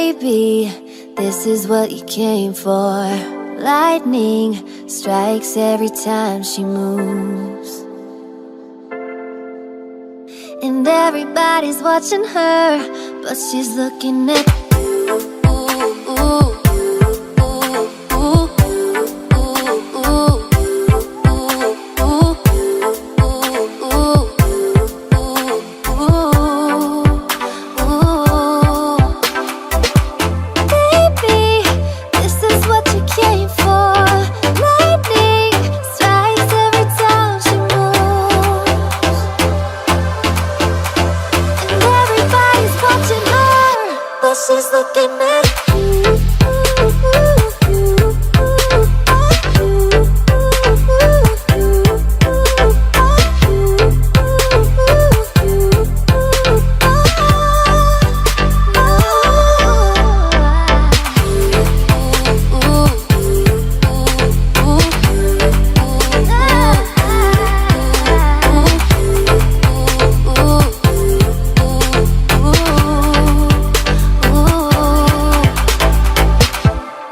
Baby, this is what you came for. Lightning strikes every time she moves, and everybody's watching her, but she's looking at you. She's looking at you.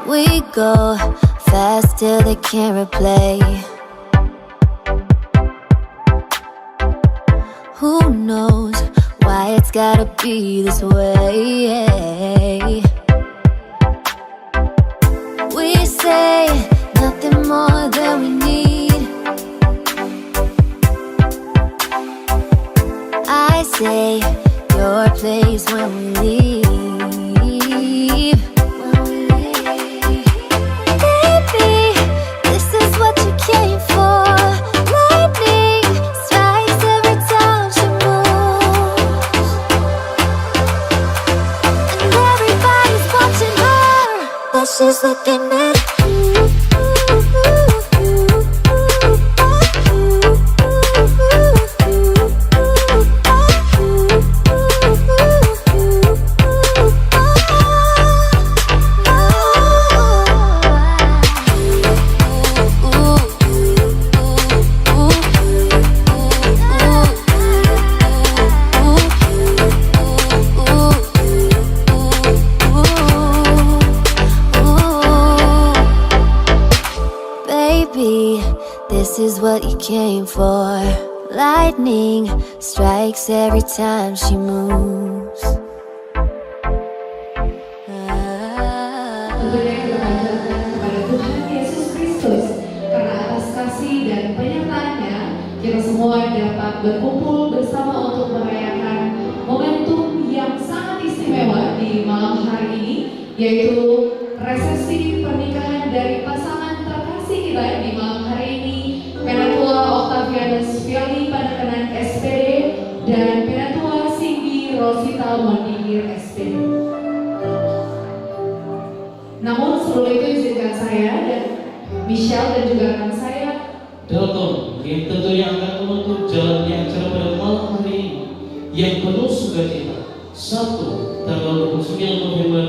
We go fast till they can't replay. Who knows why it's gotta be this way? We say nothing more than we need. I say your place when we leave. She's looking at you. Baby, this is what you came for. Lightning strikes every time she moves. Tentunya kita panjatkan kepada Tuhan Yesus Kristus, karena atas kasih dan penyertaannya kita semua dapat berkumpul bersama untuk merayakan momentum yang sangat istimewa di malam hari ini, yaitu resepsi pernikahan dari pasangan terkasih kita di malam hari ini, Penatua Octavianus Fiali Pandekenan SPD dan Penatua Cindy Rosita Mondingir SPD. Namun sebelum itu izinkan saya dan Michelle dan juga rekan saya Dalton yang tentunya akan menutup jalannya acara pada malam hari ini yang penuh sukacita, Sabtu tanggal 29 November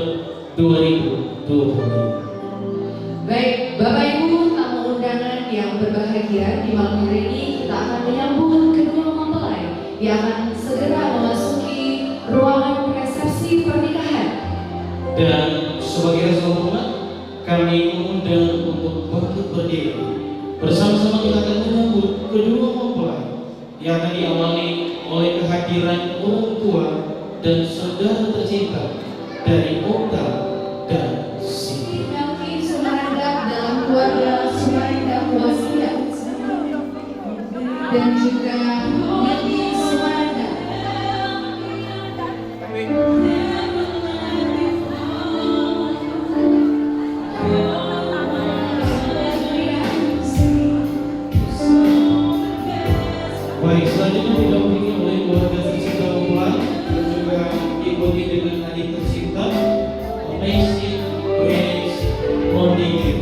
2020. Baik, Bapak Ibu tamu undangan yang berbahagia, di malam hari ini kita akan menyambut kedua mempelai yang akan segera memasuki ruangan resepsi pernikahan. Dan sebagai rasa hormat, kami mengundang untuk bangkit berdiri. Bersama-sama kita akan menyambut kedua mempelai yang akan diawali oleh kehadiran orang tua dan saudara tercinta dari Okta dan Cindy. Melki Sumaranda dalam keluarga Sumaranda Wasiat dan juga Melki Sumaranda. Baik, selanjutnya didampingi oleh keluarga tercinta mempelai dan juga diikuti dengan adik tercinta Amazing Grace Mondingir.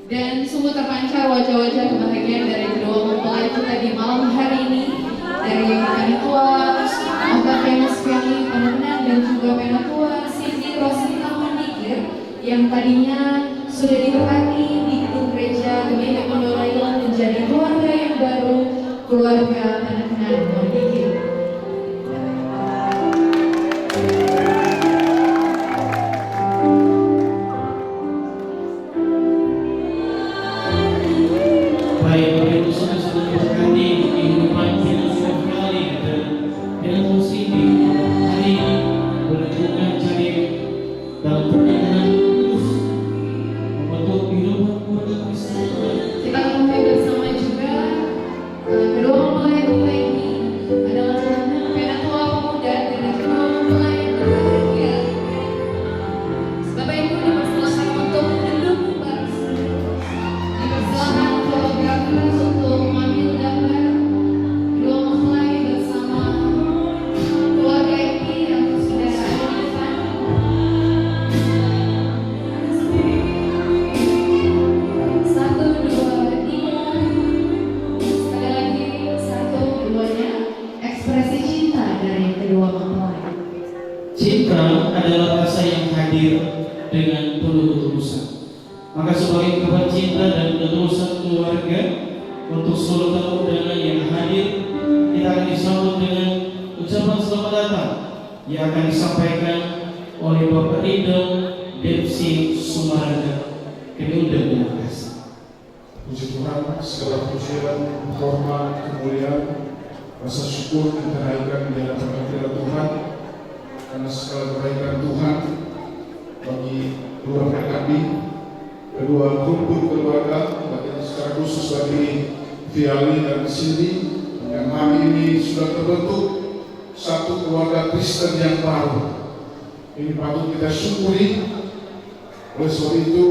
Dan sungguh terpancar wajah-wajah kebahagiaan dari kedua mempelai kita di malam hari ini, dari Penatua Octavianus Fiali Pandekenan dan juga Penatua Cindy Rosita Mandikir yang tadinya sudah diberkati di gedung gereja Gemeinde Pondok menjadi keluarga yang baru, keluarga Pandekenan Mandikir. Kita ketahui bersama juga kedua mempelai kita ini adalah Penatua Pemuda dan kedua mempelai yang berbahagia. Bapak Ibu dipersilakan untuk duduk kembali. Dipersilakan fotografer untuk mengambil gambar kedua mempelai bersama keluarga ini yang sudah ada di depan. Satu, dua, tiga. Sekali lagi, satu, duanya. Ekspresi cinta dari kedua mempelai. Cinta adalah rasa yang hadir dengan penuh ketulusan. Maka sebagai ungkapan cinta dan ketulusan keluarga untuk seluruh tamu undangan yang hadir, kita akan disambut dengan ucapan selamat datang yang akan disampaikan oleh Bapak Rido Depsi Sumaraga. Kami undang dengan kasih. Puji Tuhan, segala pujian, hormat, kemuliaan, rasa syukur kita naikkan di hadapan hadirat Tuhan karena segala kebaikan Tuhan bagi keluarga kami, kedua rumpun keluarga, bagi secara khusus bagi Fiali dan Cindy yang hari ini sudah terbentuk satu keluarga Kristen yang baru. Ini patut kita syukuri. Oleh sebab itu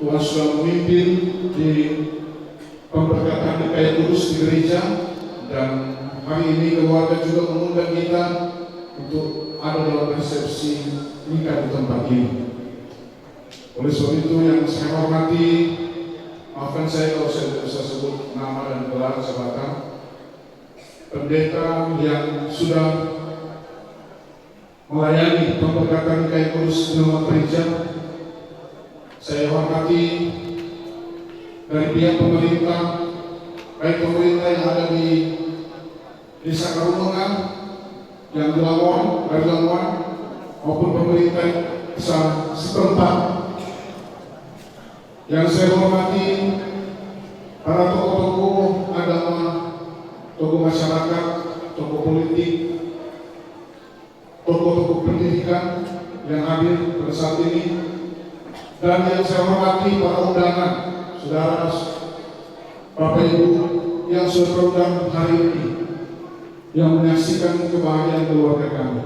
Tuhan sudah memimpin di pemberkatan DKI Kudus di gereja, dan hari ini keluarga juga mengundang kita untuk ada dalam resepsi nikah di tempat ini. Oleh sebab itu yang saya hormati, maafkan saya kalau saya tidak bisa sebut nama dan gelar jabatan, pendeta yang sudah melayani pemberkatan DKI Kudus di rumah gereja. Saya hormati dari pihak pemerintah, baik pemerintah yang ada di Desa Karumengan, yang di Lamongan, dari Lamongan, maupun pemerintah desa setempat. Yang saya hormati para tokoh-tokoh agama, tokoh masyarakat, tokoh politik, tokoh-tokoh pendidikan yang hadir pada saat ini. Dan yang saya hormati para undangan, saudara, Bapak Ibu yang sudah terundang hari ini, yang menyaksikan kebahagiaan keluarga kami.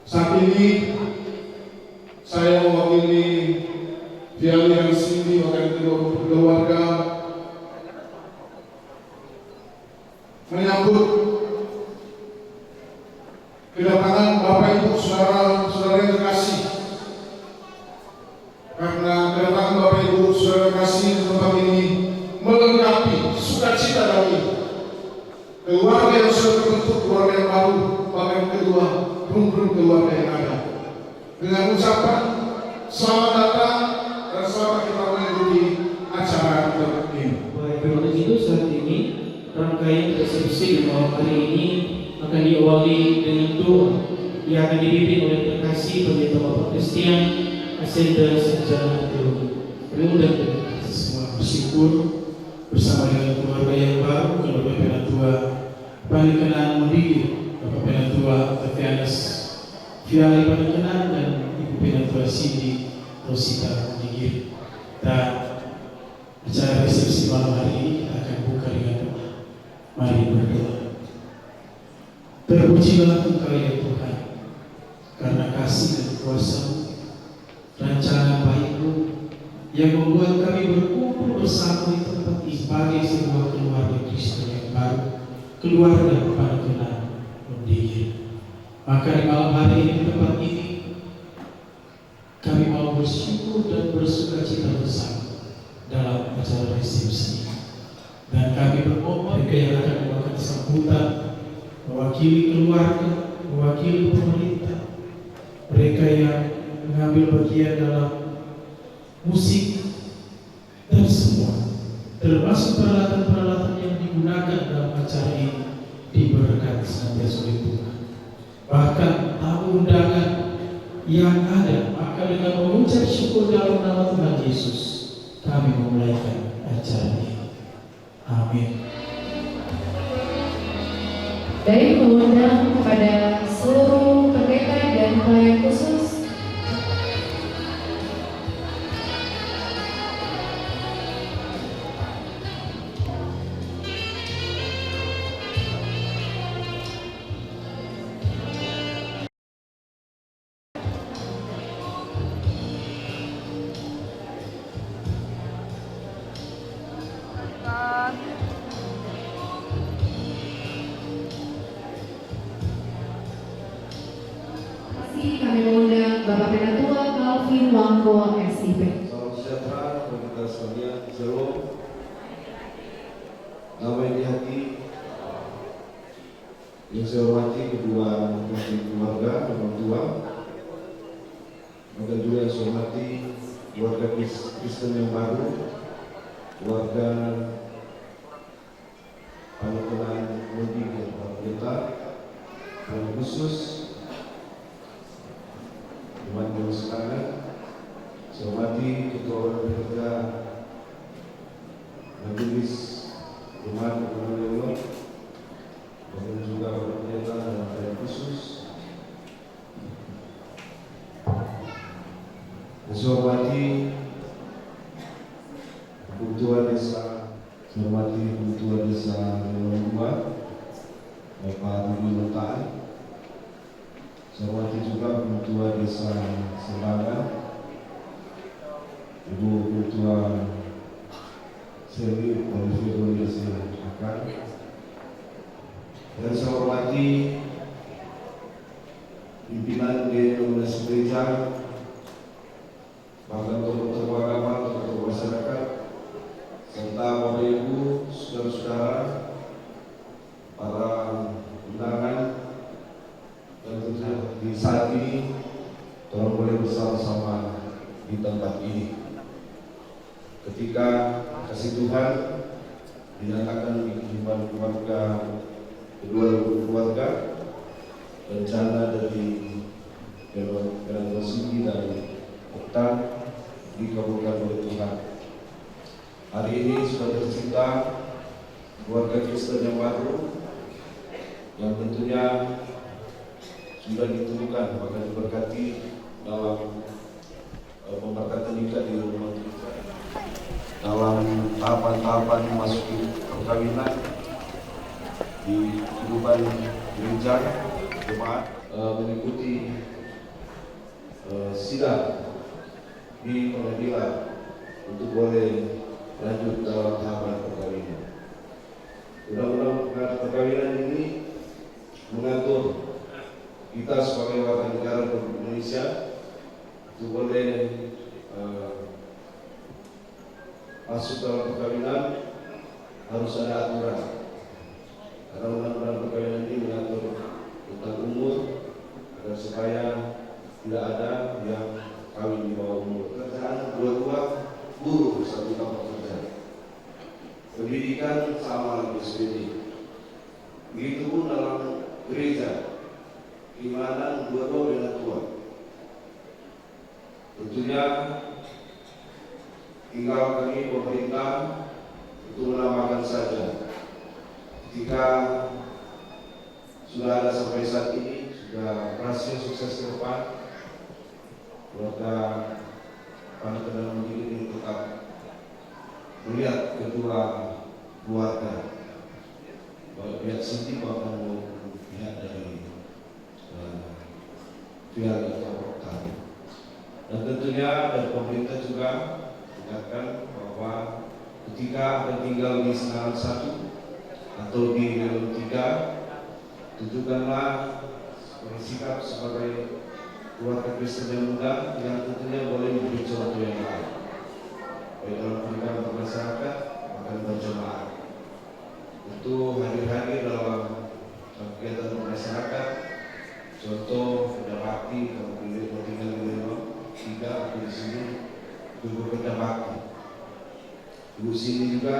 Saat ini saya mewakili Fiali dan Cindy wakil keluarga menyambut kedatangan Bapak Ibu saudara-saudara yang terkasih. Karena kedatangan Bapak Ibu saudara kasih di tempat ini melengkapi sukacita dari keluarga yang sudah terbentuk, keluarga yang baru, bahkan kedua rumpun keluarga yang ada. Dengan ucapan selamat datang dan selamat kita mengikuti acara ini. Baik, terima kasih. Saat ini rangkaian resepsi di malam hari ini akan diawali dengan doa yang akan dipimpin oleh terkasih pendeta Bapak Christian Asenda Sejarah Teologi. Mengundang Semua bersyukur bersama dengan keluarga yang baru, keluarga Penatua Pandekenan Mandikir, Bapak Penatua Octavianus Fiali Pandekenan dan Ibu Penatua Cindy Rosita Mandikir. Dan acara resepsi malam hari ini kita akan buka dengan doa. Mari berdoa. Terpujilah Engkau ya Tuhan, karena kasih dan kuasa-Mu, rancangan baik-Mu yang membuat kami berkumpul bersama di tempat ini sebagai sebuah keluarga Kristen yang baru, keluarga Pandekenan Mandikir. Maka di malam hari ini di tempat ini kami mau bersyukur dan bersukacita bersama dalam acara resepsi. Dan kami bermohon mereka yang akan melakukan sambutan, mewakili keluarga, mewakili pemerintah, mereka yang mengambil bagian dalam musik dan semua, termasuk peralatan-peralatan yang digunakan dalam acara ini, diberkati senantiasa oleh Tuhan. Bahkan tamu undangan yang ada, maka dengan mengucap syukur dalam nama Tuhan Yesus, kami memulaikan acara ini. Amin. Dari mengundang kepada seluruh pendeta dan pelayan khusus kami mengundang Bapak Penatua Calvin Wangko SIP. Salam sejahtera bagi kita sekalian. Shalom. Damai di hati. Yang saya hormati kedua keluarga, orang tua. Maka juga yang saya hormati keluarga Kristen yang baru, keluarga panitia mudik dan pendeta, dan khusus umat yang sekalian. Saya hormati ketua pekerja majelis umat kepada Allah, dan juga pendeta dan pelayan khusus. Saya hormati ketua desa, saya hormati ketua desa Lelongua, Bapak Rudi Lotaan. Saya hormati juga ketua desa Sembangan, Ibu Ketua Seri Olivier Desa Akan. Dan saya hormati pimpinan denominasi gereja, bahkan tokoh-tokoh agama, tokoh masyarakat, serta Bapak Ibu, saudara-saudara, para undangan, dan tentunya di saat ini tolong boleh bersama-sama di tempat ini. Ketika kasih Tuhan dinyatakan di kehidupan keluarga, kedua keluarga, rencana dari Generasi dan Oktan dikabulkan oleh Tuhan. Hari ini sudah tercipta keluarga Kristen yang baru, yang tentunya sudah ditentukan, bahkan diberkati dalam pemberkatan nikah di rumah kita, dalam tahapan-tahapan memasuki perkawinan di kehidupan gereja jemaat, mengikuti sidang di pengadilan untuk boleh lanjut dalam tahapan perkawinan. Undang-undang perkawinan ini mengatur kita sebagai warga negara Indonesia itu boleh masuk dalam perkawinan harus ada aturan. Karena undang-undang perkawinan ini mengatur tentang umur agar supaya tidak ada yang kawin di bawah umur. Pekerjaan dua-dua buruh satu tempat kerja. Pendidikan sama SPD. Begitupun dalam gereja, di mana dua-dua beda tua. Tentunya tinggal kami pemerintah untuk menambahkan saja. Ketika sudah ada sampai saat ini, sudah berhasil sukses ke depan, keluarga panitia dan mendidik ini tetap melihat kedua keluarga, baik pihak Siti maupun pihak dari pihak atau Oktan. Dan tentunya dari pemerintah juga mengingatkan bahwa ketika ada tinggal di Senaran 1 atau di Level 3, tunjukkanlah sikap sebagai keluarga Kristen yang muda yang tentunya boleh memberi contoh yang baik, baik dalam kehidupan bermasyarakat bahkan berjemaat. Itu hadir-hadir dalam kegiatan bermasyarakat, contoh kerja bakti, kalau tinggal di rumah tiga atau di sini dulu kerja bakti. Ibu sini juga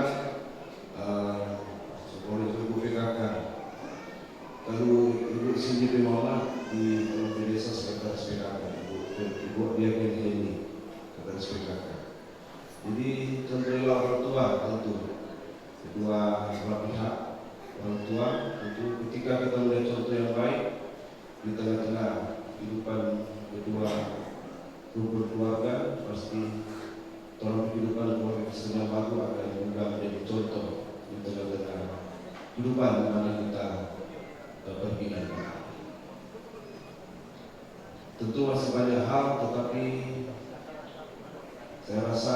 sekolah ibu PKK. Lalu ibu sini Bimola di desa sekretaris PKK. Ibu dia ini sekretaris PKK. Jadi contohnya orang tua tentu kedua belah pihak, orang tua tentu ketika kita melihat contoh yang baik di tengah-tengah kehidupan kedua rukun keluarga, pasti dalam kehidupan keluarga Kristen yang baru akan juga menjadi contoh di tengah-tengah kehidupan di mana kita berpindah. Tentu masih banyak hal, tetapi saya rasa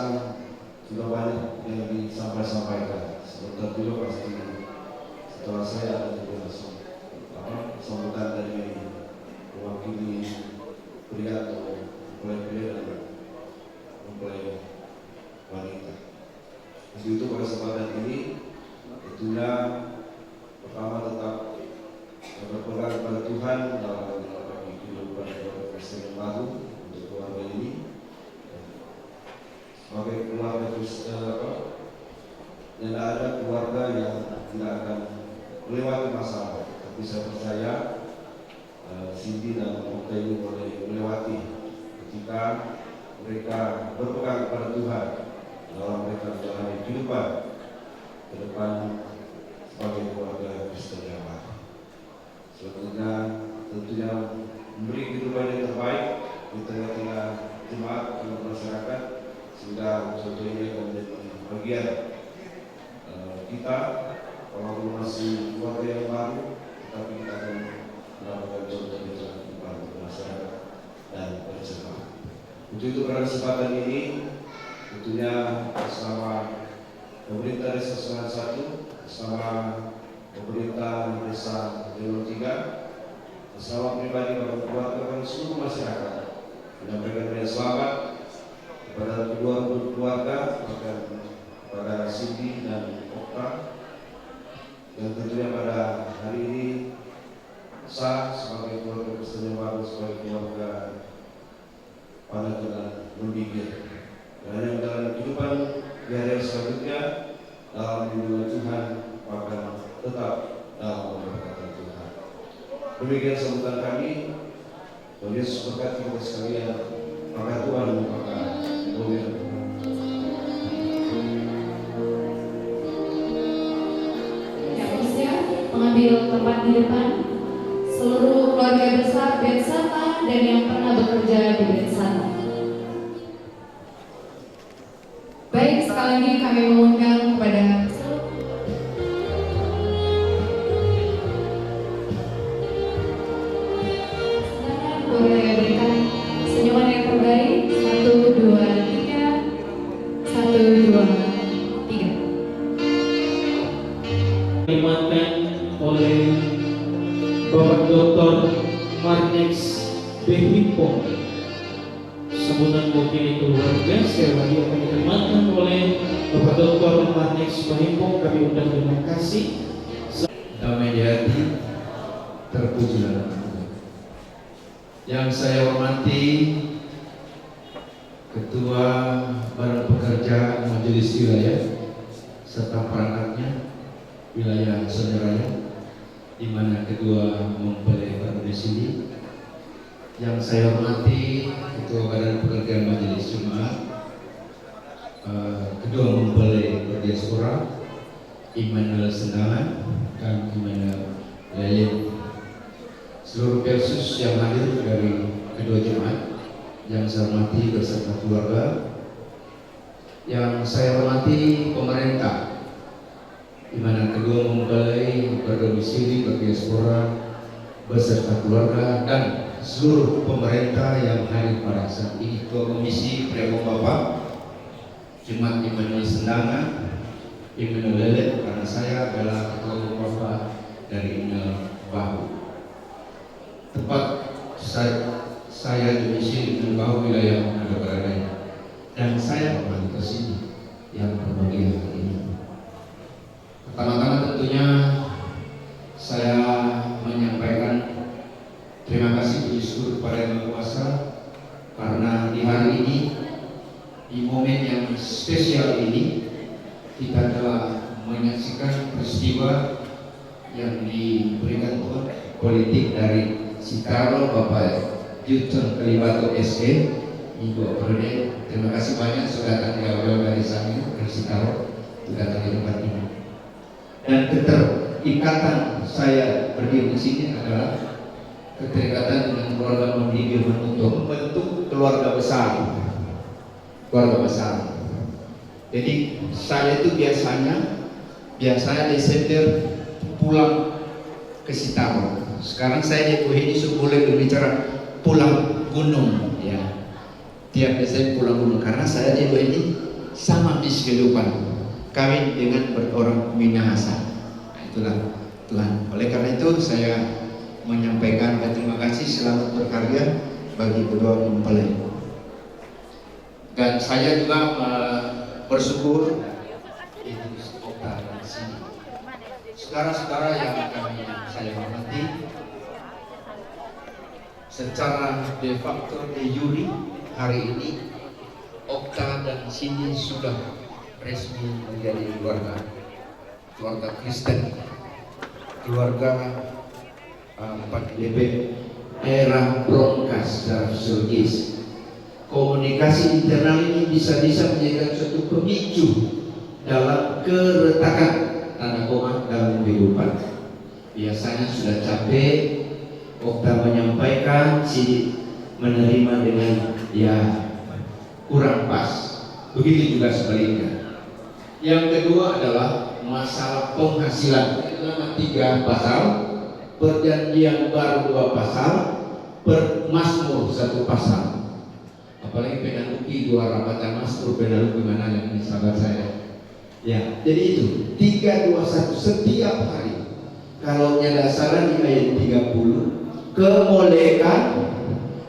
sudah banyak yang disampaikan. Sebentar juga pasti setelah saya ada juga sambutan dari mewakili pria atau mempelai pria dan mempelai wanita. Untuk itu pada kesempatan ini tentunya pertama tetap berpegang kepada Tuhan dalam kehidupan keluarga Kristen yang baru untuk keluarga ini. Sebagai keluarga Kristen dan ada keluarga yang tidak akan melewati masalah, tapi saya percaya Cindy dan Okta ini boleh melewati ketika mereka berpegang kepada Tuhan dalam mereka menjalani kehidupan ke depan sebagai keluarga Kristen yang baru. Selanjutnya tentunya memberi kehidupan yang terbaik di tengah-tengah jemaat dan masyarakat, sehingga contoh ini akan menjadi bagian kita kalau masih keluarga yang baru, tetapi kita akan melakukan contoh di tengah kehidupan masyarakat dan berjemaat. Untuk itu pada kesempatan ini tentunya bersama pemerintah Desa Selangan 1, bersama pemerintah Desa Leon 3, bersama pribadi dan keluarga dan seluruh masyarakat menyampaikan dengan selamat kepada kedua keluarga, bahkan kepada Cindy dan Okta, yang tentunya pada hari ini sah sebagai keluarga Kristen yang baru, sebagai keluarga pada dengan menggigit. Dan yang dalam kehidupan di hari selanjutnya dalam lindungan Tuhan akan tetap dalam pemberkatan Tuhan. Demikian sambutan kami. Tuhan Yesus berkati kita sekalian. Maka Tuhan maka boleh. Ya, bersiap mengambil tempat di depan. Seluruh keluarga besar Bensata dan yang pernah bekerja di Bensata. Baik, sekali lagi kami mengundang kepada silakan boleh berikan senyuman yang terbaik. 1, 2, 3. 1, 2, 3. Dimakan oleh Bapak Dr. Marnex Behimpo. Sambutan mewakili keluarga sekali lagi akan diterima oleh Bapak Dr. Marnex Behimpo. Kami undang dengan kasih. Damai di hati, terpuji dalam Tuhan. Yang saya hormati Ketua Badan Pekerja Majelis Wilayah serta perangkatnya wilayah Sonderaya, di mana kedua mempelai berada di sini. Yang saya hormati Ketua Badan Pekerja Majelis Jemaat, kedua mempelai berdiaspora, Immanuel Sendangan dan Immanuel Lelin, seluruh persus yang hadir dari kedua jemaat yang saya hormati beserta keluarga. Yang saya hormati pemerintah, di mana kedua mempelai berdomisili berdiaspora beserta keluarga, dan seluruh pemerintah yang hadir pada saat ini. Ketua Komisi Premo Bapak Jemaat Immanuel Sendangan, Immanuel Lelin, karena saya adalah Ketua Bapak dari Immanuel Bahu. Tepat saya domisili di bawah wilayah Manado Baradaya, dan saya kembali ke sini yang berbahagia hari ini. Pertama-tama tentunya saya menyampaikan terima kasih puji syukur kepada Yang Maha Kuasa karena di hari ini, di momen yang spesial ini, kita telah menyaksikan peristiwa yang diberikan Tuhan politik dari Cikarang Bapak Yutun Kalibato SE Ibu Prode. Terima kasih banyak sudah datang jauh-jauh dari sana ke Cikarang untuk datang di tempat ini. Dan keterikatan saya berdiri di sini adalah keterikatan dengan keluarga Mondi Firman untuk membentuk keluarga besar. Keluarga besar. Jadi saya itu biasanya Desember pulang ke Cikarang. Sekarang saya di ini boleh berbicara pulang gunung, ya. Tiap Desember pulang gunung karena saya di ini sama bis kehidupan kawin dengan orang Minahasa. Nah, itulah Tuhan. Oleh karena itu saya menyampaikan terima kasih selamat berkarya bagi kedua mempelai. Dan saya juga bersyukur itu Okta di sini. Saudara-saudara yang saya hormati, secara de facto de jure hari ini Okta dan Cindy sudah resmi menjadi keluarga Kristen, keluarga 4DB era broadcast secara sosiologis. Komunikasi internal ini bisa menjadikan suatu pemicu dalam keretakan tanda koma dalam kehidupan. Biasanya sudah capek, Okta menyampaikan, si menerima dengan ya kurang pas. Begitu juga sebaliknya. Yang kedua adalah masalah penghasilan. Itu nama 3 pasal, perjanjian baru 2 pasal, Mazmur 1 pasal. Apalagi Penaluki 2 baca Mazmur Penaluki mana yang sahabat saya. Ya, jadi itu 321 setiap hari. Kalau dasarnya di ayat 30,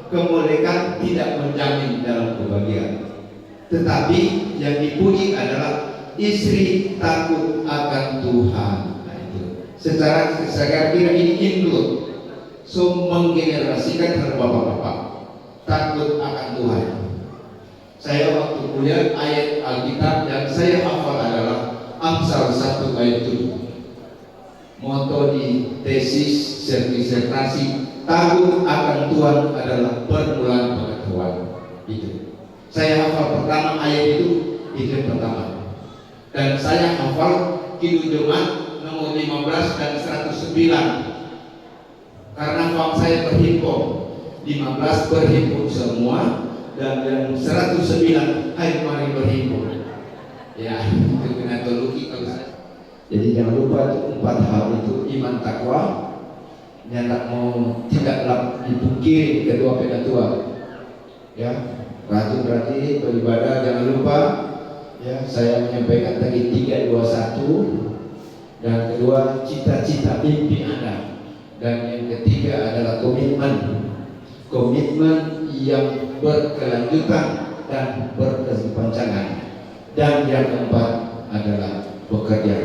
kemolekan tidak menjamin dalam kebahagiaan. Tetapi yang dipuji adalah istri takut akan Tuhan. Nah, itu. Secara saya kira ini include, so menggenerasikan terhadap bapak-bapak takut akan Tuhan. Saya waktu kuliah ayat Alkitab yang saya hafal adalah Amsal 1 ayat 7. Moto di tesis disertasi, takut akan Tuhan adalah permulaan pengetahuan. Itu. Saya hafal pertama ayat itu pertama. Dan saya hafal Kidung Jemaat nomor 15 dan 109. Karena fam saya berhimpun, 15 berhimpun semua, dan yang 109 ayo mari berhimpun. Ya, itu kena teologi kalau saya. Jadi jangan lupa itu 4 hal itu, iman, takwa, nyata mau tidak dipungkiri kedua penatua. Ya, rajin beribadah, jangan lupa. Ya, saya menyampaikan tadi 321, dan kedua cita-cita mimpi Anda, dan yang ketiga adalah komitmen yang berkelanjutan dan berkepanjangan, dan yang keempat adalah bekerja.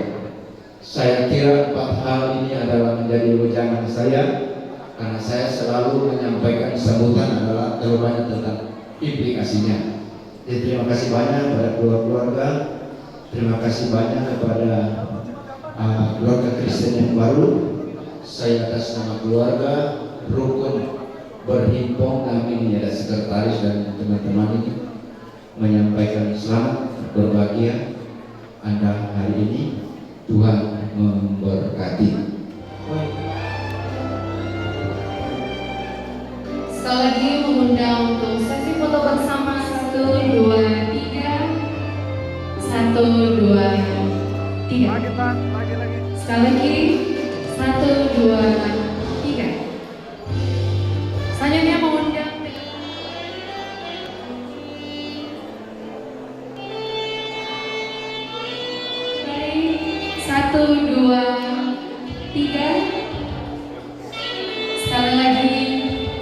Saya kira 4 hal ini adalah menjadi wejangan saya, karena saya selalu menyampaikan sambutan adalah terlalu banyak tentang implikasinya. Jadi terima kasih banyak kepada keluarga, terima kasih banyak kepada keluarga Kristen yang baru. Saya atas nama keluarga rukun berhimpun, kami ini ada sekretaris dan teman-teman ini menyampaikan selamat berbahagia Anda hari ini. Tuhan memberkati. Sekali lagi mengundang untuk sesi foto bersama 1, 2, 3. 1, 2, 3. Sekali lagi 1, 2, 3. Selanjutnya mengundang 1, 2, 3. Sekali lagi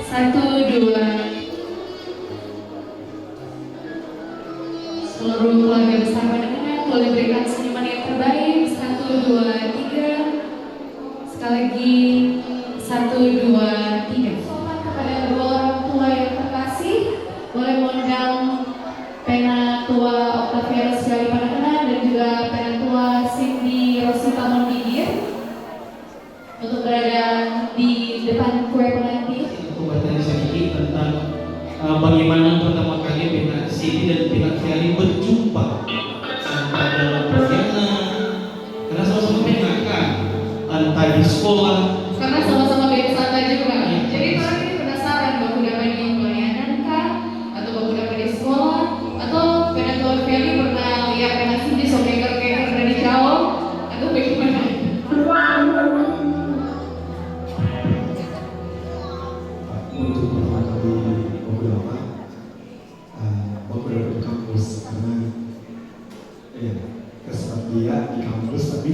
1, 2, Seluruh keluarga besar Pandangan boleh berikan senyuman yang terbaik. 1, 2, 3. Sekali lagi 1, 2, 3. Sopan kepada kedua orang tua yang terkasih, boleh mengundang Penatua Octavianus Gali Pandangan dan juga Penatua Cindy Rosita Mondigir untuk berada di depan kue pengantin. Aku bertanya sedikit tentang bagaimana pertama kali Pena Siti dan Pena Fiali berjumpa dalam perjalanan, karena sama-sama Pena kan, entah di sekolah. Karena sama-sama BSATA juga. Jadi orang ini penasaran baku dapat di pelayanan kah, atau baku dapat di sekolah, atau Penatua Fiali pernah lihat Pena Cindy keker dari jauh, atau bagaimana? Untuk pertama kali beberapa di kampus karena kesempat dia di kampus tapi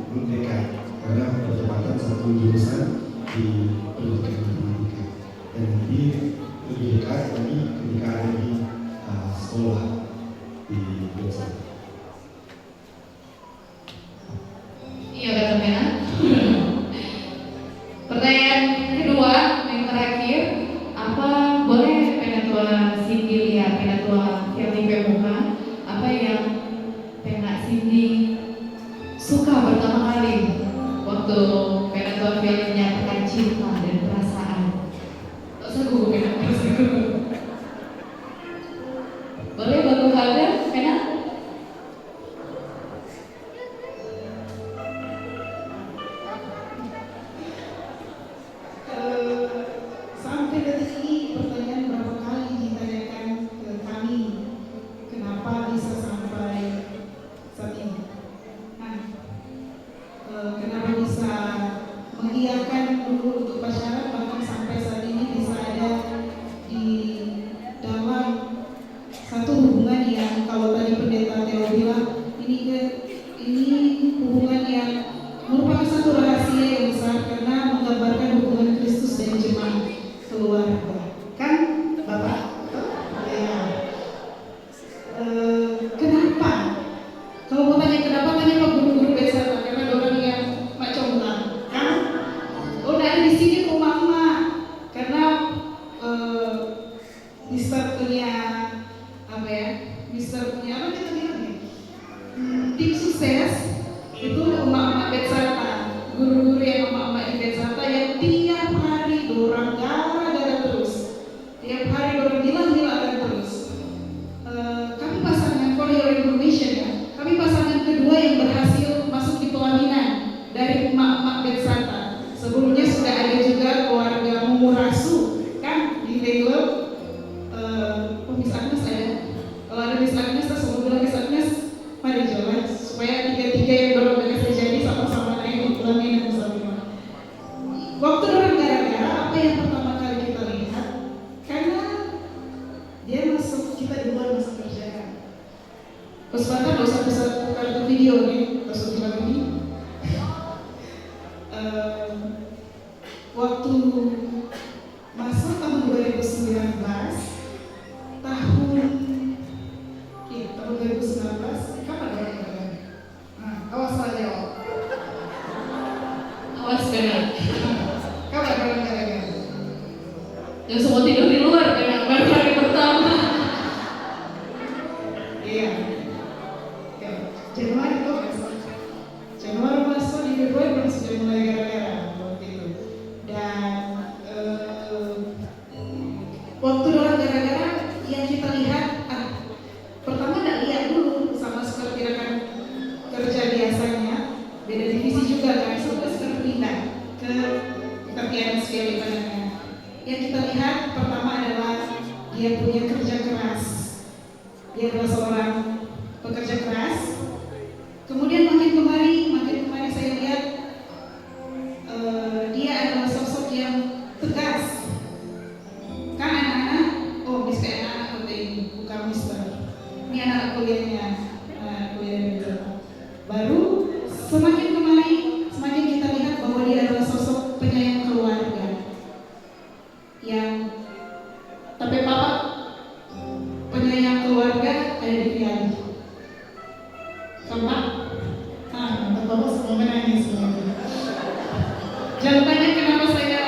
belum dekat karena bertepatan satu jurusan di pendidikan matematika dan nanti lebih dekat lagi ketika ada di sekolah di jurusan. Iya kata Pena. Pertanyaan kedua yang terakhir, apa boleh Penatua Cindy lihat, Penatua Fiali Pemuka, apa yang Pena Cindy suka pertama kali waktu Penatua Fiali menyatakan cinta dan perasaan? Tak usah gugup Pena, tak usah gugup. Boleh baku hadir Pena? Sampai detik ini pertanyaan berapa kali ditanyakan ke kami, kenapa bisa sampai saat ini? Nah, kenapa bisa mengiyakan dulu untuk pacaran bahkan sampai saat ini bisa ada di dalam satu hubungan yang kalau tadi pendeta Theo bilang ini hubungan yang merupakan satu rahasia yang besar karena menggambarkan hubungan Kristus dan jemaat keluarga, kan Bapak? Ya. Kenapa? Kalau mau tanya kenapa, tanya ke guru-guru besar karena orang yang macam bilang, kan? Oh, dari di sini rumah emak karena Mister punya apa ya? Mister punya apa kita bilang ya? Tim sukses itu emak-emak Betsata, guru-guru yang emak-emak di Betsata yang tiap hari dorang gara-gara terus, tiap hari dorang bilang-bilang terus. Kami pasangan, for your information ya, kami pasangan kedua yang berhasil masuk di pelaminan dari emak-emak Betsata. Sebelumnya sudah ada juga keluarga Mumurasu, kan di Legal. Miss Agnes ada. Kalau ada Miss Agnes, kita semua bilang Miss Agnes, mari jalan supaya tiga-tiga yang dorong mereka terjadi sama-sama naik di pelaminan bersama. Waktu dorong gara-gara apa yang pertama kali kita lihat, karena dia masuk, kita duluan masuk kerja kan. Kesempatan gak usah bisa kartu video nih, masuk bilang ini. Waktu masuk tahun 2019, tahun 2019, kapan orang-orang? Nah, awas lah jawab. Awas Pena. Kapan orang-orang? Yang semua tidur di luar Pena, baru hari pertama. Iya. Oke. Januari tuh masuk. Januari masuk di Februari baru sudah mulai gara-gara waktu itu. Dan waktu orang gara-gara yang kita lihat, pertama nggak lihat dulu sama seperti rekan kerja biasanya, beda divisi juga kan, sekarang pindah ke Octavianus Gali Pandangan. Yang kita lihat pertama adalah dia punya kerja keras, dia adalah seorang pekerja keras. Kemudian makin kemari saya lihat dia adalah sosok yang tegas. Kan anak-anak, oh bisa anak-anak seperti ini, bukan mister. Ini anak kuliahnya, kuliah juga. Baru semakin kemari, semakin kita lihat bahwa dia adalah sosok penyayang keluarga. Yang tapi papa penyayang keluarga ada di Fiali. menangis. Jangan tanya kenapa saya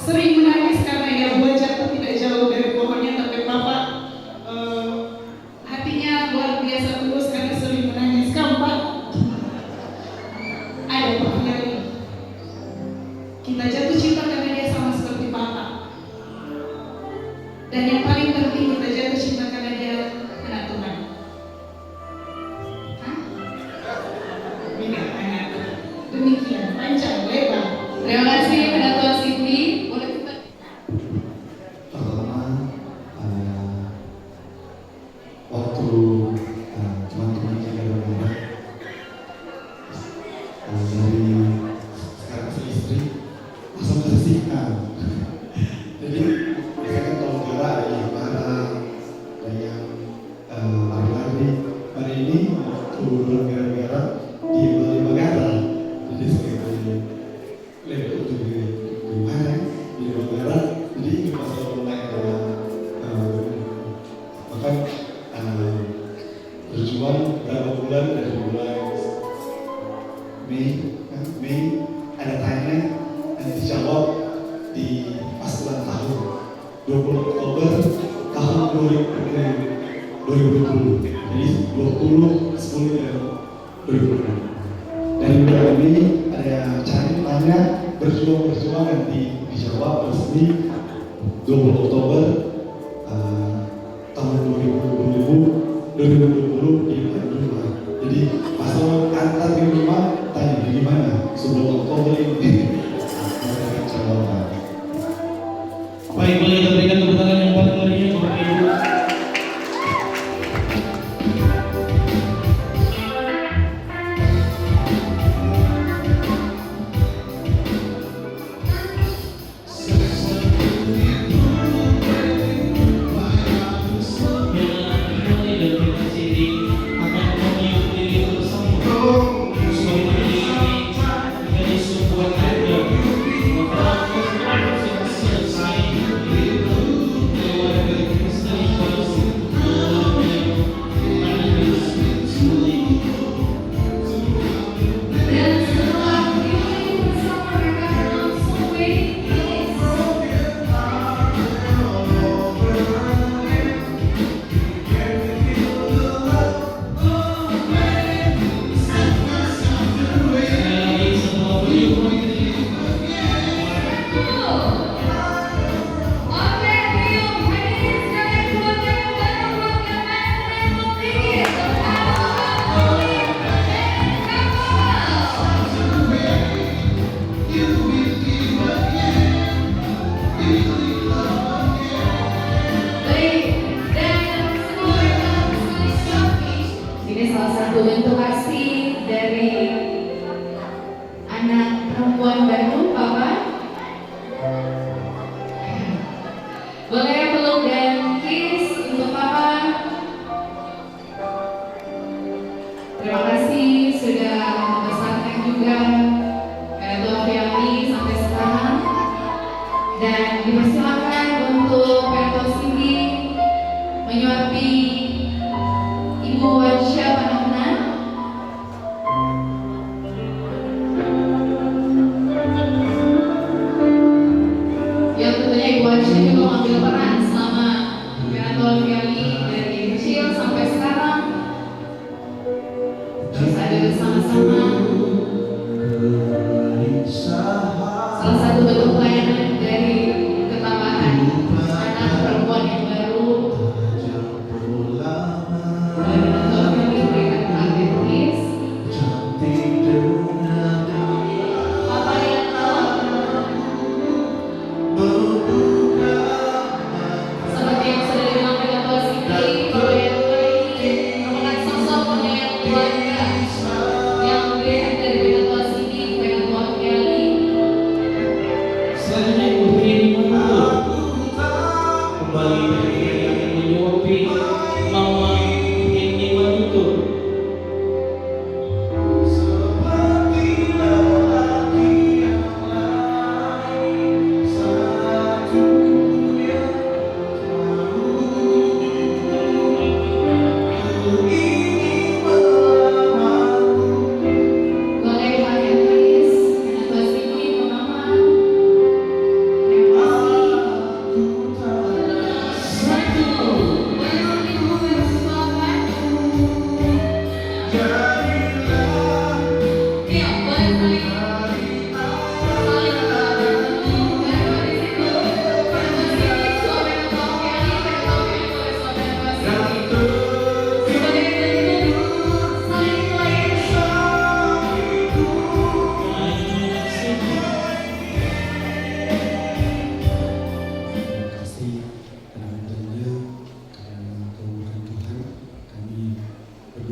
sering menangis, karena ya buah jatuh tidak jauh dari pohonnya, tapi Bapak hatinya luar biasa tulus karena sering menangis. Kamu Pak, ada Pak Fiali. Kita jatuh cinta karena dia sama seperti Bapak. Dan yang paling penting kita jatuh cinta karena dia anak Tuhan. Hah? Beda anak. Demikian, panjang, lebar. Terima kasih Ketua Cindy. Boleh kita Pertama, waktu teman-teman kita berbuat dari sekarang istri langsung tersingkap. Jadi saya kan tahu kira ada barang, ada yang lari-lari. Hari ini turun gara-gara di Bali Bagara. Jadi saya lewat untuk di mana di Bagara. Jadi ini masalah mulai maka berjuang berapa bulan dari bulan Mei ada tanya dan dijawab di pas ulang tahun 20 Oktober tahun 2020. Jadi 20 10 dan 2020. Dari bulan ini ada tanya berjuang dan dijawab resmi 20 Oktober tahun 2020 di Bandung. Jadi pasal antar di rumah tanya bagaimana sebelum Oktober ini mereka jawaban. Baik, boleh kita berikan tepuk tangan yang paling meriah untuk Ibu. Ini salah satu bentuk kasih dari anak perempuan Bandung, Bapak. Boleh peluk dan kiss untuk Papa. Terima kasih sudah membesarkan juga Ketua Fiali sampai sekarang. Dan dipersilakan untuk Ketua Cindy menyuapi Ibu Wansya Panahna. Yang tentunya Ibu Wansya juga mengambil peran selama Ketua Fiali dari kecil sampai sekarang. Terus ada bersama-sama. Salah satu bentuk pelayanan dari ketambahan anak perempuan yang baru.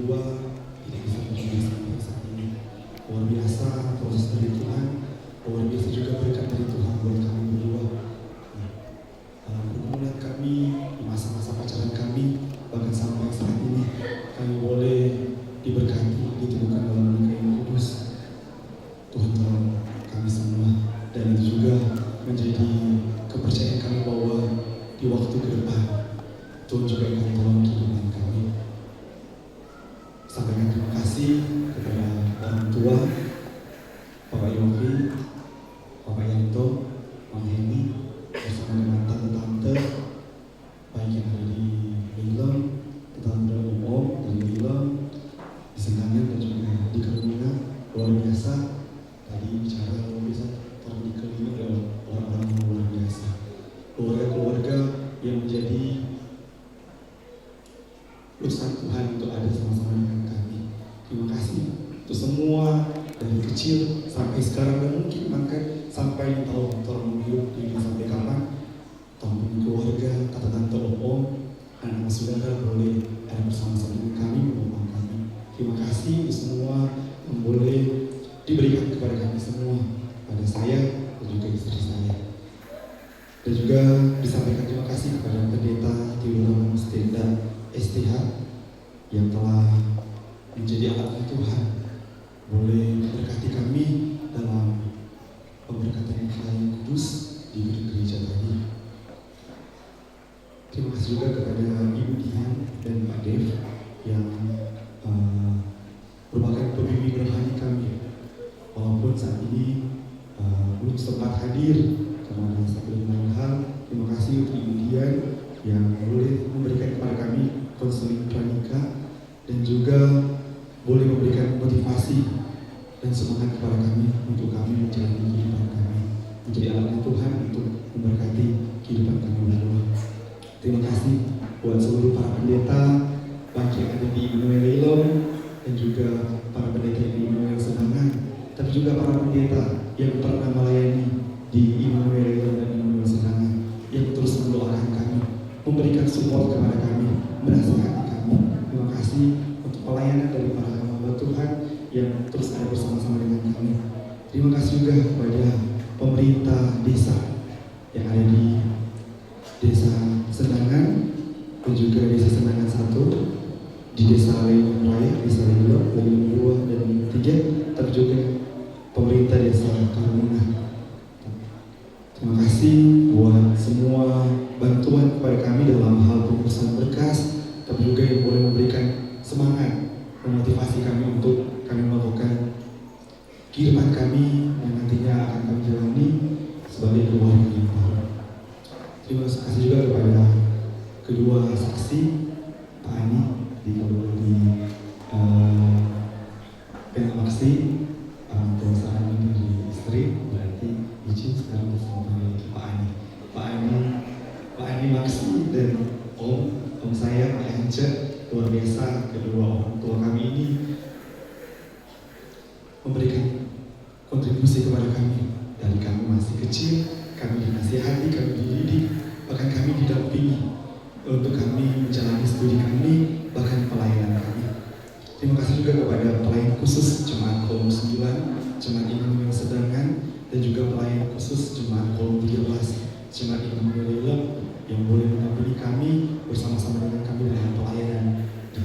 berdua tidak bisa menjadi sampai saat ini. Luar biasa proses dari Tuhan, luar biasa juga berkat dari Tuhan buat kami berdua. Pergumulan kami di masa-masa pacaran kami, bahkan sampai saat ini kami boleh diberkati, ditemukan dalam nikah yang kudus. Tuhan tolong kami semua, dan itu juga menjadi kepercayaan kami bahwa di waktu ke depan Tuhan juga akan tolong kehidupan kami. Sampaikan terima kasih kepada orang tua, Bapak Yofi, Bapak Yanto, Mama Heni, bersama dengan tante-tante, baik yang ada di Milem, tante Om dari Milem, di Senangan dan juga di Kerumina. Luar biasa, tadi bicara luar biasa, orang dikelilingi oleh orang-orang yang luar biasa. Keluarga-keluarga yang menjadi urusan Tuhan untuk ada sama-sama dengan kami. Terima kasih untuk semua dari kecil sampai sekarang, dan mungkin bahkan sampai tahun hidup ini sampai kapan, tahun keluarga, tante-tante, om, anak saudara boleh ada bersama-sama dengan kami, menolong kami. Terima kasih untuk semua yang boleh diberikan kepada kami semua, pada saya dan juga istri saya. Dan juga disampaikan terima kasih kepada Pendeta Theodora Mustenda STH yang telah menjadi alat Tuhan, boleh memberkati kami dalam pemberkatan yang kudus di gereja tadi. Terima kasih juga kepada Ibu Dian dan Pak Dev yang merupakan pembimbing rohani kami. Walaupun saat ini belum sempat hadir karena ada satu lain hal, terima kasih untuk Ibu Dian yang boleh memberikan kepada kami konseling pranikah dan juga boleh memberikan motivasi dan semangat kepada kami untuk kami menjalani kehidupan kami, menjadi alat Tuhan untuk memberkati kehidupan kami berdua. Terima kasih buat seluruh para pendeta, baik yang ada di Immanuel Ilom dan juga para pendeta di Immanuel Senangan, tapi juga para pendeta yang pernah melayani di Immanuel Ilom dan Immanuel Senangan, yang terus mendoakan kami, memberikan support kepada kami, menasihati kami. Terima kasih untuk pelayanan dari para hamba Tuhan yang terus ada bersama-sama dengan kami. Terima kasih juga kepada pemerintah desa yang ada di Desa Senangan dan juga Desa Senangan 1, di Desa Leilom Raya, Desa Leilom 2 dan 3, tapi juga pemerintah Desa Karumuna. Terima kasih buat semua bantuan kepada kami dalam hal pengurusan berkas, tapi juga yang boleh memberikan semangat, memotivasi kami untuk kami melakukan kehidupan kami yang nantinya akan kami jalani sebagai keluarga yang baru. Terima kasih juga kepada kedua saksi, Pak Ani di Penamaksi, Tuasa Ani dari istri, berarti izin sekarang bersama Pak Ani. Pak Ani Maksi dan Om saya, Pak Ence, luar biasa kedua orang tua kami ini memberikan kontribusi kepada kami. Dari kami masih kecil, kami dinasihati, kami dididik, bahkan kami didampingi untuk kami menjalani studi kami, bahkan pelayanan kami. Terima kasih juga kepada pelayan khusus Jemaat Kolom 9, Jemaat Immanuel Sedangan, dan juga pelayan khusus Jemaat Kolom 13, Jemaat Immanuel Ilom, yang boleh mendampingi kami bersama-sama dengan kami dalam pelayanan di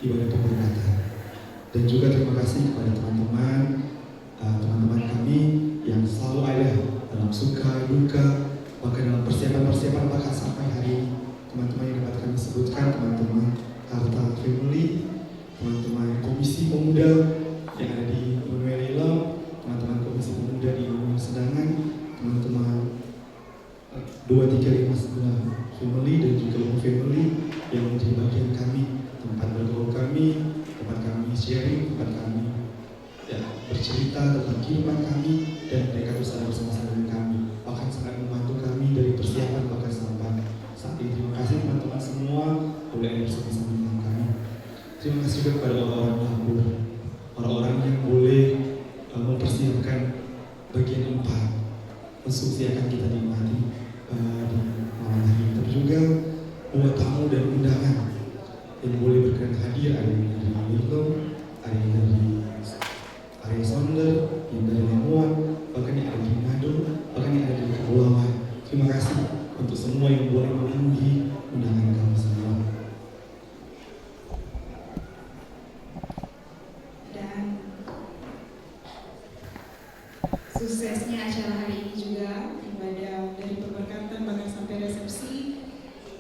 ibadah pemberkatan. Dan juga terima kasih kepada teman-teman kami yang selalu ada dalam suka, duka, bahkan dalam persiapan-persiapan, bahkan sampai hari ini. Teman-teman yang dapat kami sebutkan, teman-teman Harta Family, teman-teman Komisi Pemuda yang ada di Immanuel Ilom, teman-teman Komisi Pemuda di Immanuel Sedangan, teman-teman 2359 Family dan juga Long Family yang menjadi bagian kami, tempat bergaul kami, tempat kami sharing, tempat kami bercerita tentang kehidupan kami, dan mereka terus ada bersama-sama dengan kami, bahkan sangat membantu kami dari persiapan bahkan sampai saat ini. Terima kasih teman-teman semua boleh ada bersama-sama dengan kami. Terima kasih juga kepada orang-orang dapur, orang-orang yang boleh mempersiapkan bagian 4 instruksi akan kita nikmati di malam hari ini, tapi juga buat tamu dan undangan yang boleh berkenan hadir, ada yang dari Wilkom, ada yang dari Area Sonder, yang dari Lamuan, bahkan yang ada di Manado, bahkan yang ada di Kepulauan. Terima kasih untuk semua yang boleh memenuhi undangan kami semua. Dan suksesnya acara hari ini juga ibadah dari pemberkatan bahkan sampai resepsi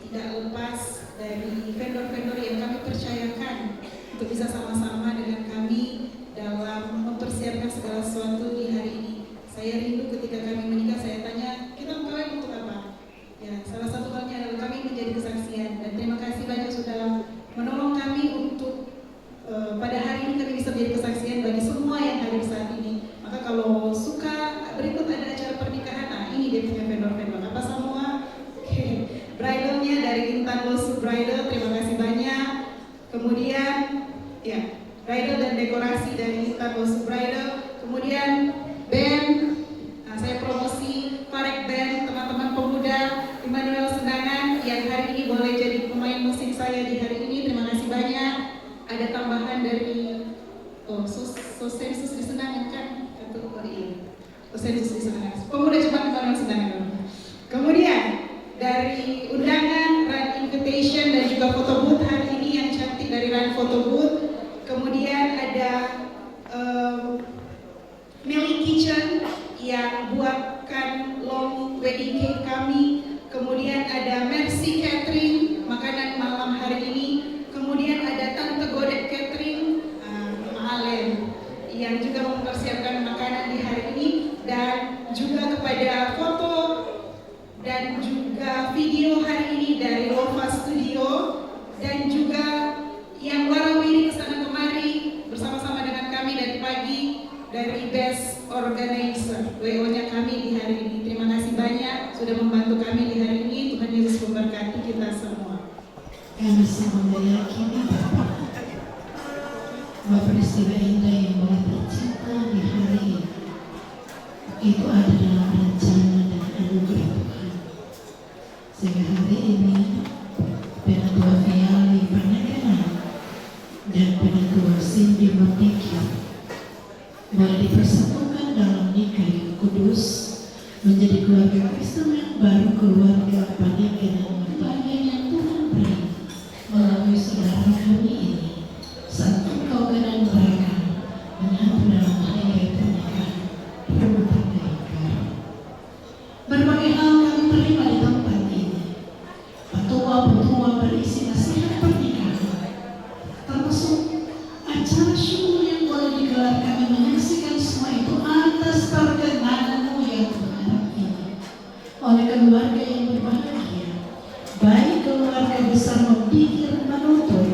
tidak lepas dari vendor-vendor yang kami percayakan untuk bisa sama-sama dengan kami dalam mempersiapkan segala sesuatu di hari ini. Saya rindu ketika kami menikah, saya tanya, kita mau kawin untuk apa? Ya, salah satu halnya adalah kami menjadi kesaksian, dan terima kasih banyak sudah menolong kami untuk pada hari ini kami bisa menjadi kesaksian bagi semua yang hadir saat ini. Maka kalau suka berikut ada acara pernikahan, nah ini dia punya vendor-vendor apa semua. Bridalnya dari Intan Losu Bridal, terima kasih banyak. Kemudian ya, bridal dan dekorasi dari Intan Losu Bridal. Kemudian band, nah, saya promosi Parek Band, teman-teman pemuda Immanuel Sendangan yang hari ini boleh jadi pemain musik saya di hari ini. Terima kasih banyak. Ada tambahan dari Sosensus di Sendangan kan? Sosensus di Sendangan. Pemuda Cepat Immanuel Sendangan. Kemudian dari undangan Run Invitation dan juga foto booth hari ini yang cantik dari Run Photo Booth. Kemudian ada Millie Kitchen yang buatkan long wedding cake kami. Kemudian ada Mercy Catering, makanan malam hari ini. Kemudian ada Tante Godet Catering, Alen, yang juga mempersiapkan makanan di hari ini. Dan juga kepada foto dan juga video hari ini dari Lova Studio. Dan juga yang warawiri kesana kemari bersama-sama dengan kami dari pagi dari Best Organizer, WO-nya kami di hari ini. Terima kasih banyak sudah membantu kami di hari ini. Tuhan Yesus memberkati kita semua. Kami semua meyakini bahwa peristiwa indah yang boleh tercipta di hari ini itu ada dalam rencana dan anugerah Tuhan. Sehingga hari ini Penatua Viali Pernikahan dan Penatua Cindy Merdeka boleh dipersatukan dalam nikah yang kudus menjadi keluarga Kristen yang baru, keluarga pernikahan yang Tuhan beri melalui saudara kami ini. Saat engkau dan mereka menyatu dalam hari pernikahan rumah tangga yang baru. Berbagai hal kami terima di tempat ini. Petua-petua berisi nasihat pernikahan, termasuk acara syukur yang boleh digelar. Kami menyaksikan semua itu atas perkenanmu yang Tuhan ini oleh keluarga yang berbahagia, baik keluarga besar Mempikir Manutur,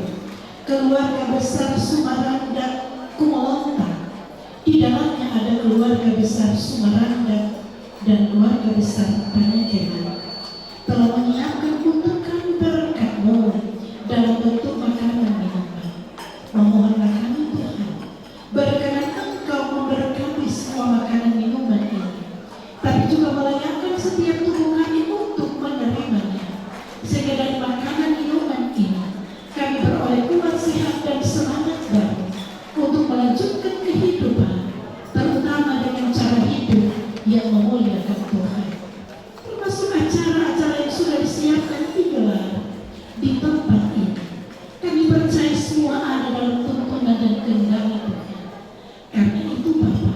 keluarga besar Sumaranda Kumolonta. Di dalamnya ada keluarga besar Sumaranda dan keluarga besar Panyakenan telah menyiapkan untuk kami berkat-Mu dalam bentuk makanan minuman. Memohonlah kami Tuhan, berkenan Engkau memberkati semua makanan minuman ini, tapi juga melayakkan setiap tubuh kami untuk menerimanya, sehingga dari makanan minuman ini kami beroleh kuat, sehat dan semangat baru untuk melanjutkan kehidupan, terutama dengan cara hidup yang memuliakan Tuhan. Termasuk acara-acara yang sudah disiapkan digelar di tempat ini. Kami percaya semua ada dalam tuntunan dan kendali Tuhan. Karena itu Bapa,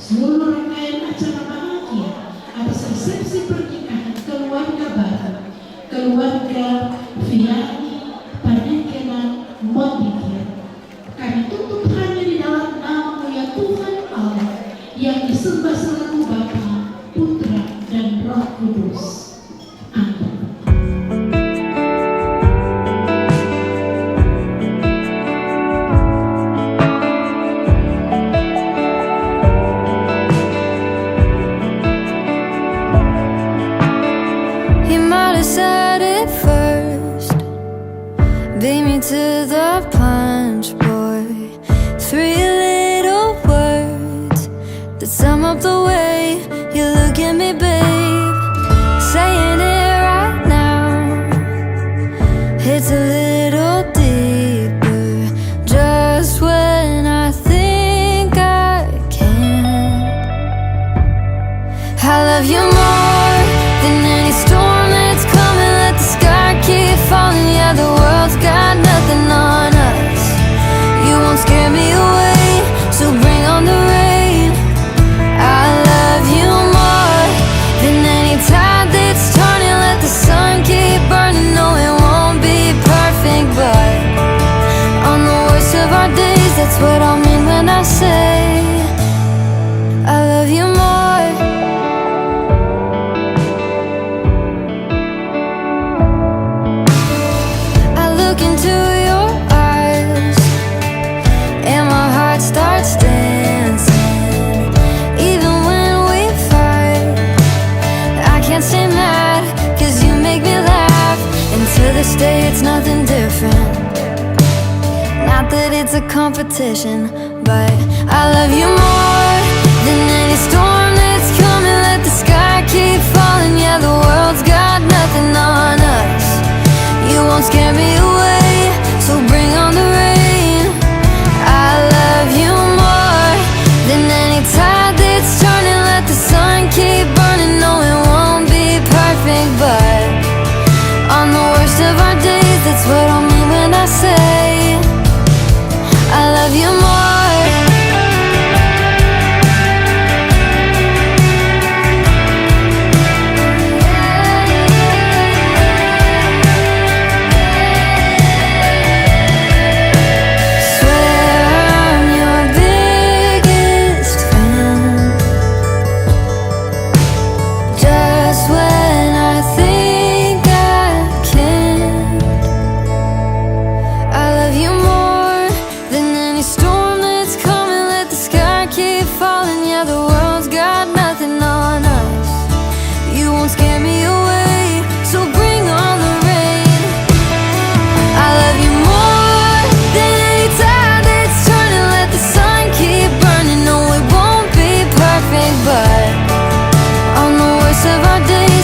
seluruh rangkaian acara bahagia atas resepsi pernikahan keluarga baru, keluarga Viani Panyakenan Merdeka, kami tutup hanya di dalam nama-Mu ya Tuhan Allah yang disembah selaku Bapa, Putra dan Roh Kudus. Amin. that's what I mean when I say I love you more. I look into your eyes and my heart starts dancing. Even when we fight, I can't stay mad, 'cause you make me laugh. And to this day it's nothing different. Not that it's a competition, but I love you more than any storm that's coming. Let the sky keep falling. Yeah, the world's got nothing on us. You won't scare me away, so bring on the rain. I love you more than any tide that's turning. Let the sun keep burning. No, it won't be perfect, but on the worst of our days, that's what I mean when I say I love you more.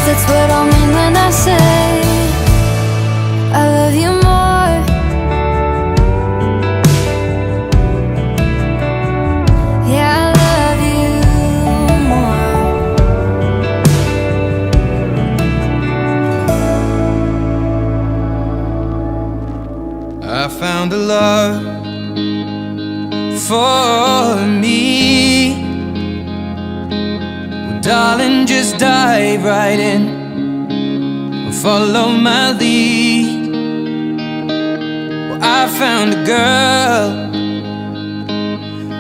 That's what I mean when I say I love you more. Yeah, I love you more. I found a love for me. Darling, just dive right in, follow my lead. Well, I found a girl,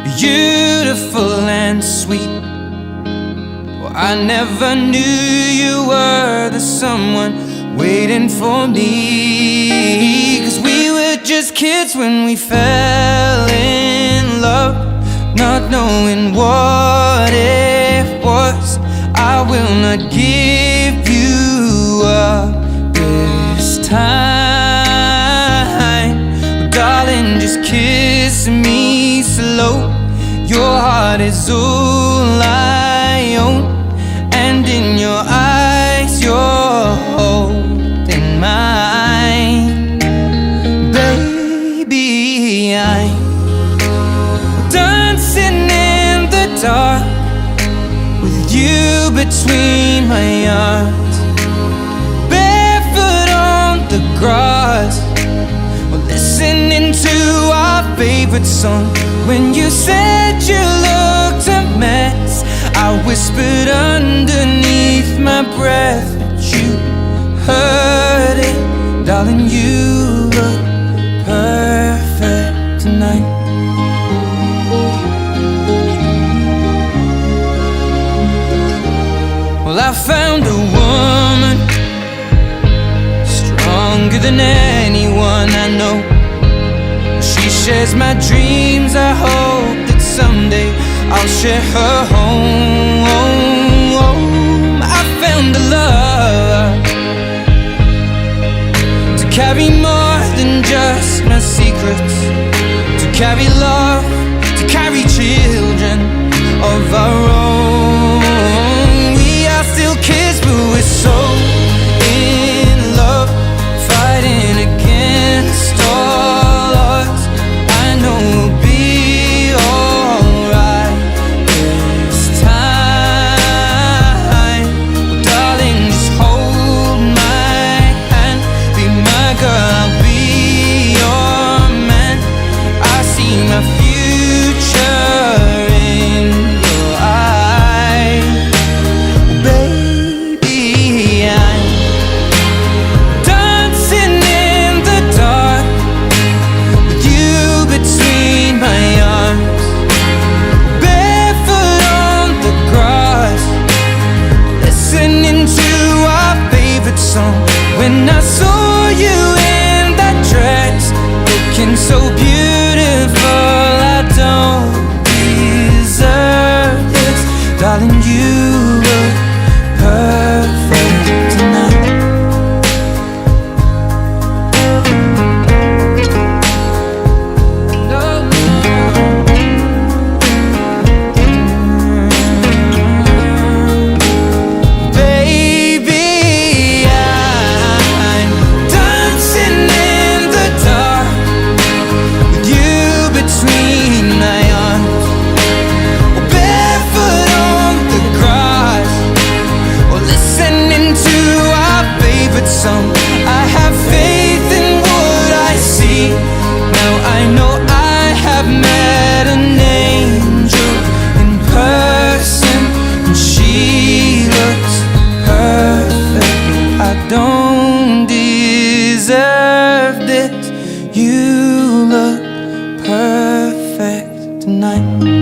beautiful and sweet. Well, I never knew you were the someone waiting for me. 'Cause we were just kids when we fell in love, not knowing what it was. I will not give you up this time. But darling, just kiss me slow. Your heart is all I own, and in your eyes you're holding mine. Baby, I'm dancing in the dark, you between my arms, barefoot on the grass, we're listening to our favorite song. When you said you looked a mess, I whispered underneath my breath, but you heard it. Darling, you look perfect tonight. Well, I found a woman stronger than anyone I know. She shares my dreams. I hope that someday I'll share her home. I found a love to carry more than just my secrets, to carry love, to carry children of our own. Still kids, but we're so in love, fighting against all odds. I know we'll be alright this time. Well, darling, just hold my hand, be my girl, I'll be your man. I see my future in your eyes. night.